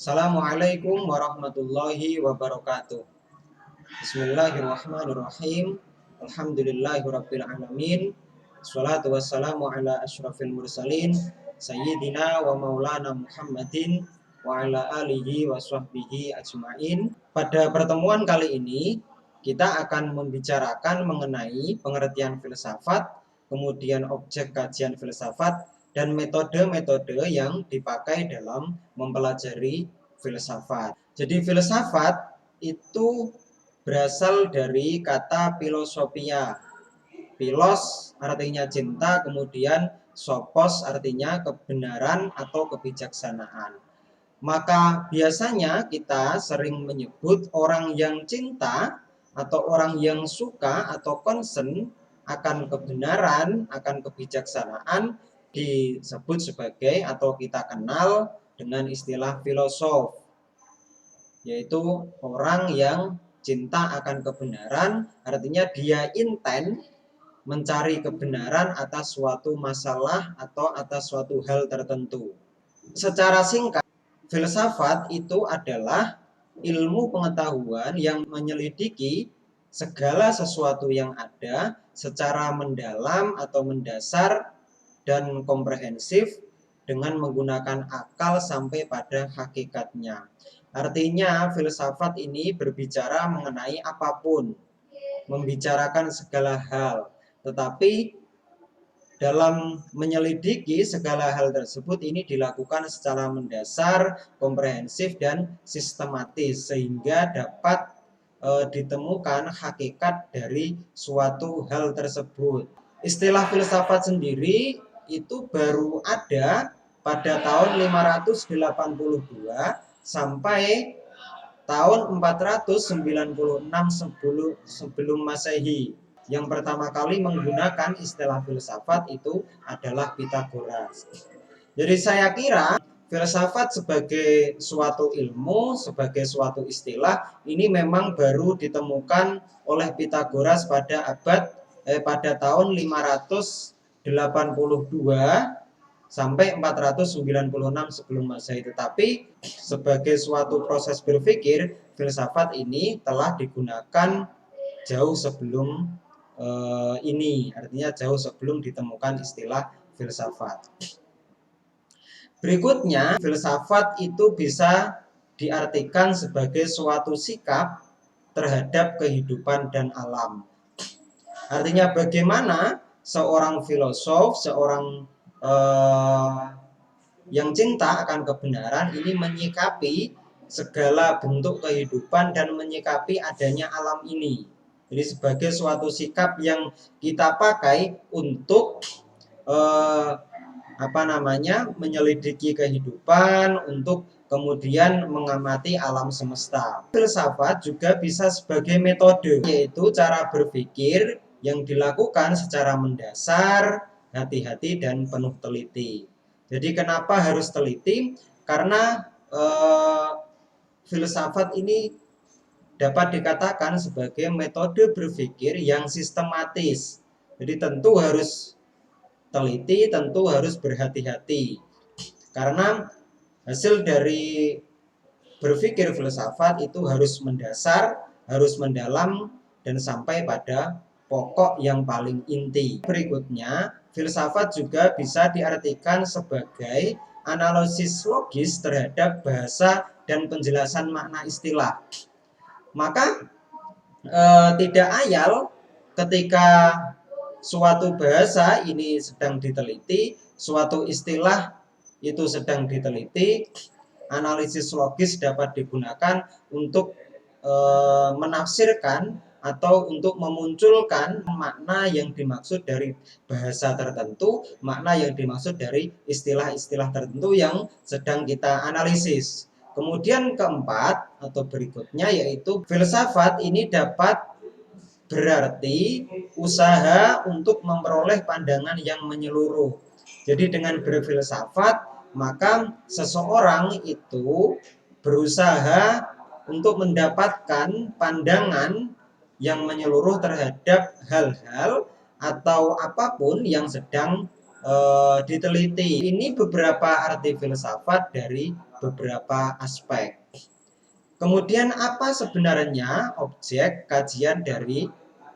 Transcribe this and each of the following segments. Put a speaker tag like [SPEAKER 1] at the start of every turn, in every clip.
[SPEAKER 1] Assalamualaikum warahmatullahi wabarakatuh. Bismillahirrahmanirrahim. Alhamdulillahirabbil alamin. Wassalatu wassalamu ala asyrafil mursalin sayyidina wa maulana Muhammadin wa ala alihi wa sahbihi ajmain. Pada pertemuan kali ini kita akan membicarakan mengenai pengertian filsafat, kemudian objek kajian filsafat dan metode-metode yang dipakai dalam mempelajari filsafat. Jadi filsafat itu berasal dari kata filosofia. Philos artinya cinta, kemudian sophos artinya kebenaran atau kebijaksanaan. Maka biasanya kita sering menyebut orang yang cinta atau orang yang suka atau concern akan kebenaran, akan kebijaksanaan disebut sebagai atau kita kenal dengan istilah filosof, yaitu orang yang cinta akan kebenaran, artinya dia intent mencari kebenaran atas suatu masalah atau atas suatu hal tertentu. Secara singkat, filsafat itu adalah ilmu pengetahuan yang menyelidiki segala sesuatu yang ada secara mendalam atau mendasar dan komprehensif dengan menggunakan akal sampai pada hakikatnya. Artinya filsafat ini berbicara mengenai apapun, membicarakan segala hal, tetapi dalam menyelidiki segala hal tersebut ini dilakukan secara mendasar, komprehensif, dan sistematis sehingga dapat ditemukan hakikat dari suatu hal tersebut. Istilah filsafat sendiri itu baru ada pada tahun 582 sampai tahun 496 sebelum Masehi. Yang pertama kali menggunakan istilah filsafat itu adalah Pythagoras. Jadi saya kira filsafat sebagai suatu ilmu, sebagai suatu istilah ini memang baru ditemukan oleh Pythagoras pada tahun 582 sampai 496 sebelum Masehi. Tetapi sebagai suatu proses berpikir, filsafat ini telah digunakan jauh sebelum ini, artinya jauh sebelum ditemukan istilah filsafat. Berikutnya, filsafat itu bisa diartikan sebagai suatu sikap terhadap kehidupan dan alam. Artinya bagaimana seorang filosof, seorang yang cinta akan kebenaran ini menyikapi segala bentuk kehidupan dan menyikapi adanya alam ini. Jadi sebagai suatu sikap yang kita pakai untuk menyelidiki kehidupan, untuk kemudian mengamati alam semesta. Filsafat juga bisa sebagai metode, yaitu cara berpikir yang dilakukan secara mendasar, hati-hati, dan penuh teliti. Jadi kenapa harus teliti? Karena filsafat ini dapat dikatakan sebagai metode berpikir yang sistematis. Jadi tentu harus teliti, tentu harus berhati-hati. Karena hasil dari berpikir filsafat itu harus mendasar, harus mendalam, dan sampai pada pokok yang paling inti. Berikutnya, filsafat juga bisa diartikan sebagai analisis logis terhadap bahasa dan penjelasan makna istilah. Maka tidak ayal ketika suatu bahasa ini sedang diteliti, suatu istilah itu sedang diteliti, analisis logis dapat digunakan untuk menafsirkan atau untuk memunculkan makna yang dimaksud dari bahasa tertentu, makna yang dimaksud dari istilah-istilah tertentu yang sedang kita analisis. Kemudian keempat atau berikutnya yaitu filsafat ini dapat berarti usaha untuk memperoleh pandangan yang menyeluruh. Jadi dengan berfilsafat maka seseorang itu berusaha untuk mendapatkan pandangan yang menyeluruh terhadap hal-hal atau apapun yang sedang diteliti. Ini beberapa arti filsafat dari beberapa aspek. Kemudian apa sebenarnya objek kajian dari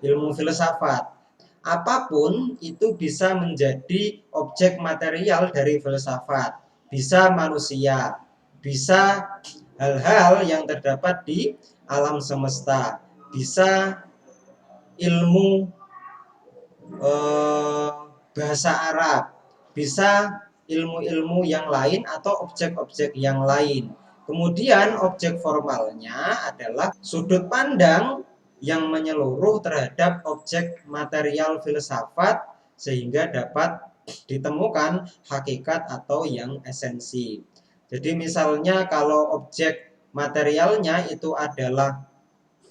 [SPEAKER 1] ilmu filsafat? Apapun itu bisa menjadi objek material dari filsafat. Bisa manusia, bisa hal-hal yang terdapat di alam semesta, bisa ilmu bahasa Arab, bisa ilmu-ilmu yang lain atau objek-objek yang lain. Kemudian objek formalnya adalah sudut pandang yang menyeluruh terhadap objek material filsafat sehingga dapat ditemukan hakikat atau yang esensi. Jadi misalnya kalau objek materialnya itu adalah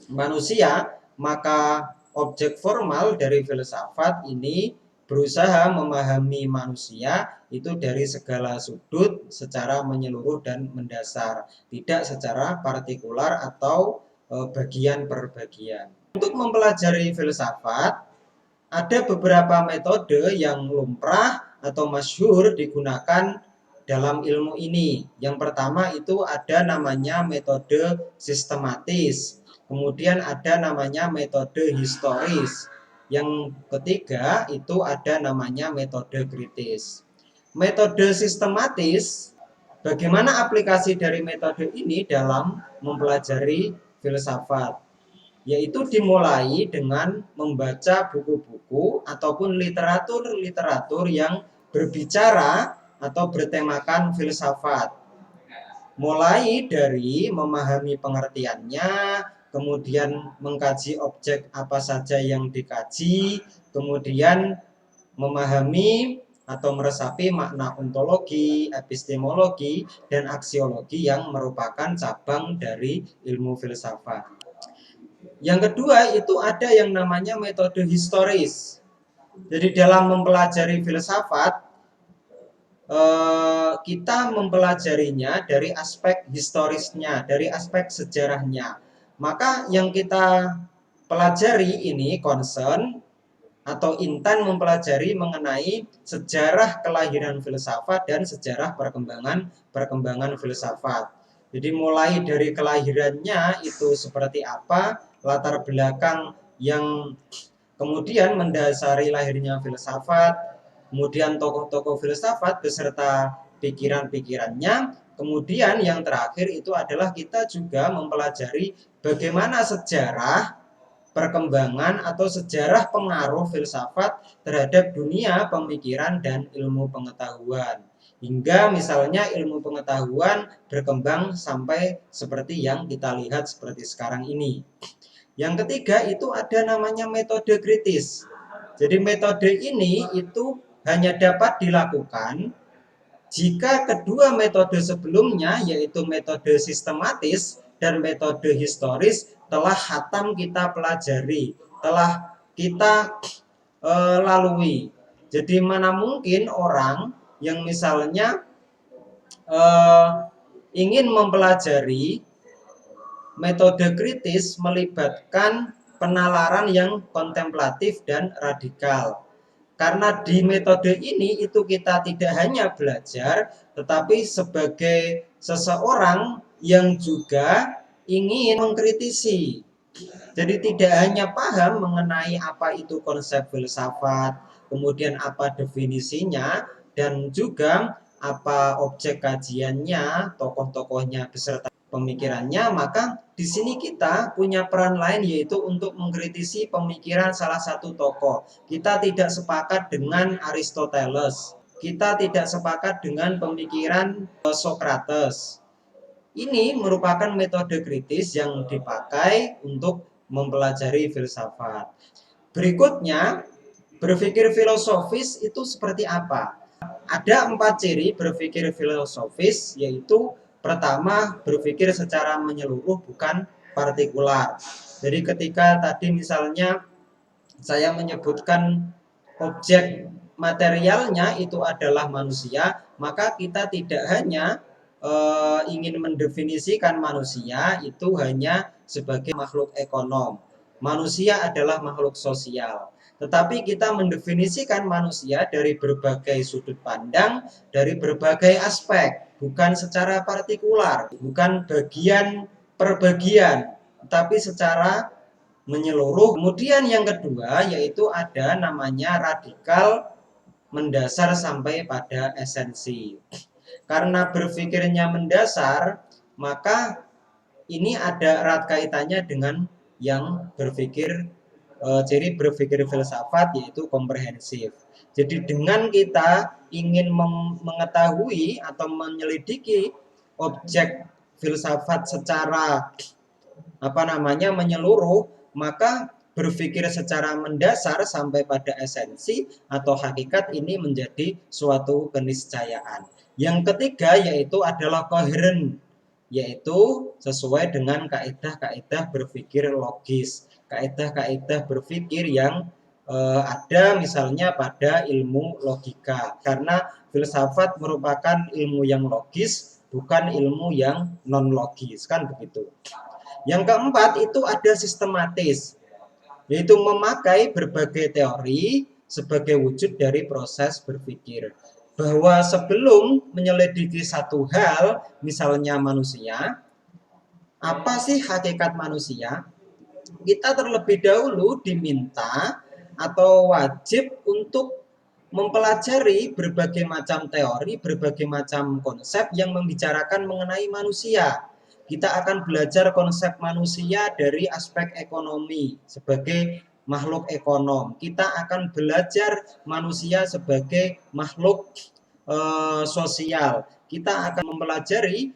[SPEAKER 1] manusia, maka objek formal dari filsafat ini berusaha memahami manusia itu dari segala sudut secara menyeluruh dan mendasar, tidak secara partikular atau bagian per bagian. Untuk mempelajari filsafat, ada beberapa metode yang lumrah atau masyhur digunakan dalam ilmu ini. Yang pertama itu ada namanya metode sistematis. Kemudian ada namanya metode historis. Yang ketiga itu ada namanya metode kritis. Metode sistematis, bagaimana aplikasi dari metode ini dalam mempelajari filsafat? Yaitu dimulai dengan membaca buku-buku ataupun literatur-literatur yang berbicara atau bertemakan filsafat. Mulai dari memahami pengertiannya, kemudian mengkaji objek apa saja yang dikaji, kemudian memahami atau meresapi makna ontologi, epistemologi, dan aksiologi yang merupakan cabang dari ilmu filsafat. Yang kedua itu ada yang namanya metode historis. Jadi dalam mempelajari filsafat, kita mempelajarinya dari aspek historisnya, dari aspek sejarahnya. Maka yang kita pelajari ini concern atau intent mempelajari mengenai sejarah kelahiran filsafat dan sejarah perkembangan filsafat. Jadi mulai dari kelahirannya itu seperti apa, latar belakang yang kemudian mendasari lahirnya filsafat, kemudian tokoh-tokoh filsafat beserta pikiran-pikirannya, kemudian yang terakhir itu adalah kita juga mempelajari bagaimana sejarah perkembangan atau sejarah pengaruh filsafat terhadap dunia pemikiran dan ilmu pengetahuan. Hingga misalnya ilmu pengetahuan berkembang sampai seperti yang kita lihat seperti sekarang ini. Yang ketiga itu ada namanya metode kritis. Jadi metode ini itu hanya dapat dilakukan jika kedua metode sebelumnya yaitu metode sistematis dan metode historis telah hatam kita pelajari, telah kita lalui. Jadi mana mungkin orang yang misalnya ingin mempelajari metode kritis melibatkan penalaran yang kontemplatif dan radikal. Karena di metode ini itu kita tidak hanya belajar, tetapi sebagai seseorang yang juga ingin mengkritisi. Jadi tidak hanya paham mengenai apa itu konsep filsafat, kemudian apa definisinya, dan juga apa objek kajiannya, tokoh-tokohnya beserta pemikirannya, maka di sini kita punya peran lain yaitu untuk mengkritisi pemikiran salah satu tokoh. Kita tidak sepakat dengan Aristoteles, kita tidak sepakat dengan pemikiran Socrates. Ini merupakan metode kritis yang dipakai untuk mempelajari filsafat. Berikutnya, berpikir filosofis itu seperti apa? Ada 4 ciri berpikir filosofis, yaitu pertama, berpikir secara menyeluruh bukan partikular. Jadi ketika tadi misalnya saya menyebutkan objek materialnya itu adalah manusia, maka kita tidak hanya ingin mendefinisikan manusia itu hanya sebagai makhluk ekonom. Manusia adalah makhluk sosial. tetapi kita mendefinisikan manusia dari berbagai sudut pandang, dari berbagai aspek, bukan secara partikular, bukan bagian per bagian, tapi secara menyeluruh. Kemudian yang kedua yaitu ada namanya radikal mendasar sampai pada esensi. Karena berpikirnya mendasar, maka ini ada erat kaitannya dengan yang berpikir ciri berpikir filsafat yaitu komprehensif. Jadi dengan kita ingin mengetahui atau menyelidiki objek filsafat secara menyeluruh, maka berpikir secara mendasar sampai pada esensi atau hakikat ini menjadi suatu keniscayaan. Yang ketiga yaitu adalah koheren, yaitu sesuai dengan kaidah-kaidah berpikir logis, kaidah-kaidah berpikir yang ada misalnya pada ilmu logika, karena filsafat merupakan ilmu yang logis, bukan ilmu yang non logis, kan begitu. Yang keempat itu ada sistematis, yaitu memakai berbagai teori sebagai wujud dari proses berpikir. Bahwa sebelum menyelidiki satu hal, misalnya manusia, apa sih hakikat manusia? Kita terlebih dahulu diminta atau wajib untuk mempelajari berbagai macam teori, berbagai macam konsep yang membicarakan mengenai manusia. Kita akan belajar konsep manusia dari aspek ekonomi sebagai makhluk ekonom. Kita akan belajar manusia sebagai makhluk sosial. Kita akan mempelajari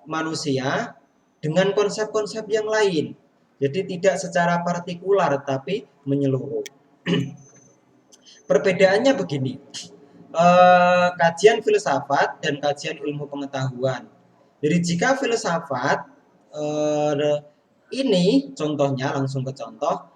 [SPEAKER 1] manusia dengan konsep-konsep yang lain. Jadi tidak secara partikular tapi menyeluruh. Perbedaannya begini, kajian filsafat dan kajian ilmu pengetahuan. Jadi jika filsafat ini contohnya, langsung ke contoh,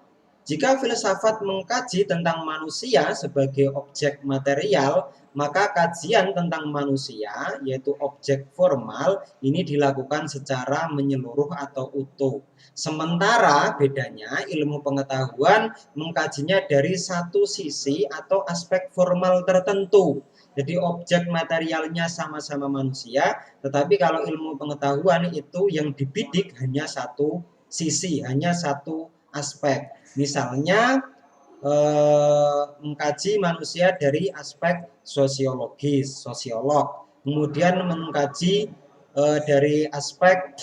[SPEAKER 1] jika filsafat mengkaji tentang manusia sebagai objek material, maka kajian tentang manusia, yaitu objek formal, ini dilakukan secara menyeluruh atau utuh. Sementara bedanya ilmu pengetahuan mengkajinya dari satu sisi atau aspek formal tertentu. Jadi objek materialnya sama-sama manusia, tetapi kalau ilmu pengetahuan itu yang dibidik hanya satu sisi, hanya satu aspek. Misalnya mengkaji manusia dari aspek sosiologis, sosiolog. Kemudian mengkaji dari aspek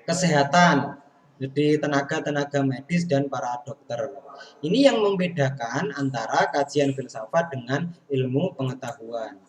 [SPEAKER 1] kesehatan, jadi tenaga-tenaga medis dan para dokter. Ini yang membedakan antara kajian filsafat dengan ilmu pengetahuan.